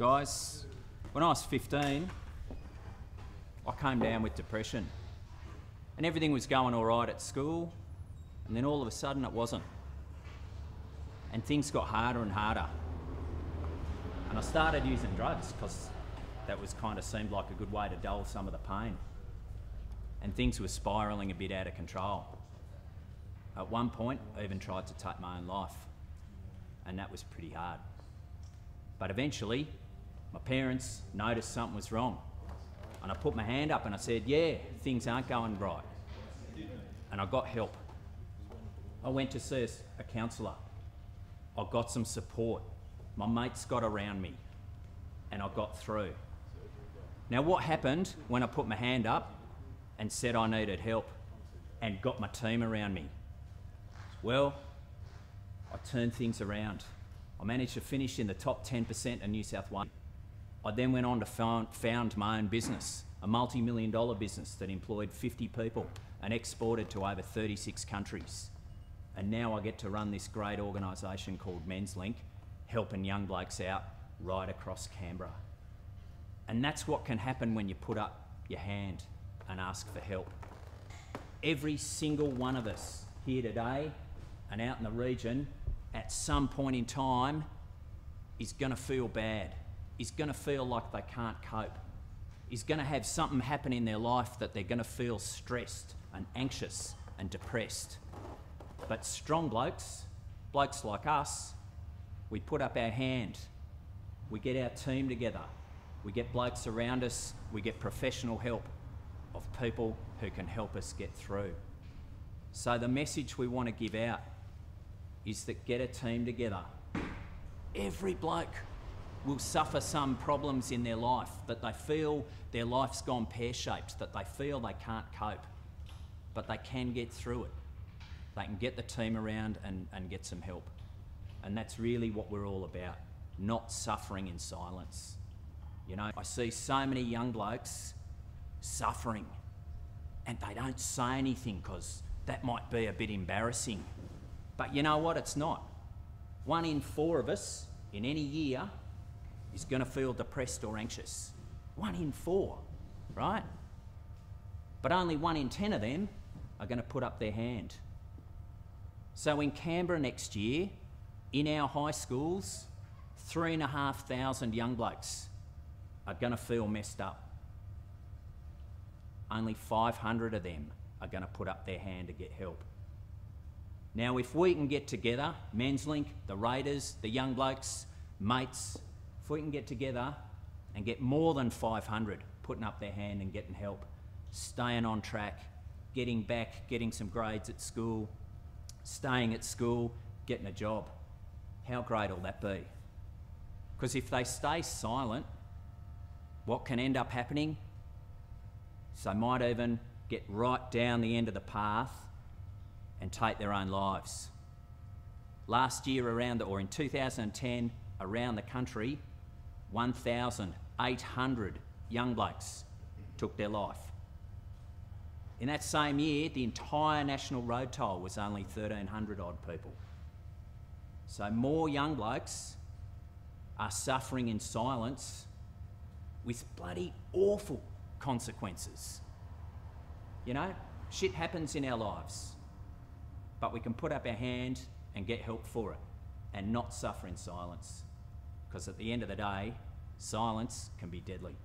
Guys, when I was 15, I came down with depression. And everything was going all right at school, and then all of a sudden it wasn't. And things got harder and harder. And I started using drugs because that was kind of seemed like a good way to dull some of the pain. And things were spiralling a bit out of control. At one point, I even tried to take my own life. And that was pretty hard. But eventually, my parents noticed something was wrong. And I put my hand up and I said, yeah, things aren't going right. And I got help. I went to see a counsellor. I got some support. My mates got around me and I got through. Now what happened when I put my hand up and said I needed help and got my team around me? Well, I turned things around. I managed to finish in the top 10% of New South Wales. I then went on to found my own business, a multi-million-dollar business that employed 50 people and exported to over 36 countries. And now I get to run this great organisation called Menslink, helping young blokes out right across Canberra. And that's what can happen when you put up your hand and ask for help. Every single one of us here today and out in the region, at some point in time, is going to feel bad. Is going to feel like they can't cope, is going to have something happen in their life that they're going to feel stressed and anxious and depressed. But strong blokes like us, we put up our hand, we get our team together, we get blokes around us, we get professional help of people who can help us get through. So the message we want to give out is that get a team together. Every bloke will suffer some problems in their life, that they feel their life's gone pear-shaped, that they feel they can't cope, but they can get through it. They can get the team around and get some help. And that's really what we're all about, not suffering in silence. You know, I see so many young blokes suffering and they don't say anything because that might be a bit embarrassing. But you know what? It's not. 1 in 4 of us in any year is going to feel depressed or anxious. 1 in 4, right? But only 1 in 10 of them are going to put up their hand. So in Canberra next year, in our high schools, 3,500 young blokes are going to feel messed up. Only 500 of them are going to put up their hand to get help. Now, if we can get together, Menslink, the Raiders, the young blokes, mates, if we can get together and get more than 500 putting up their hand and getting help, staying on track, getting back, getting some grades at school, staying at school, getting a job, how great will that be? Because if they stay silent, what can end up happening? So they might even get right down the end of the path and take their own lives. Last year in 2010, around the country, 1,800 young blokes took their life. In that same year, the entire national road toll was only 1,300 odd people. So more young blokes are suffering in silence with bloody awful consequences. You know, shit happens in our lives, but we can put up our hand and get help for it and not suffer in silence. Because at the end of the day, silence can be deadly.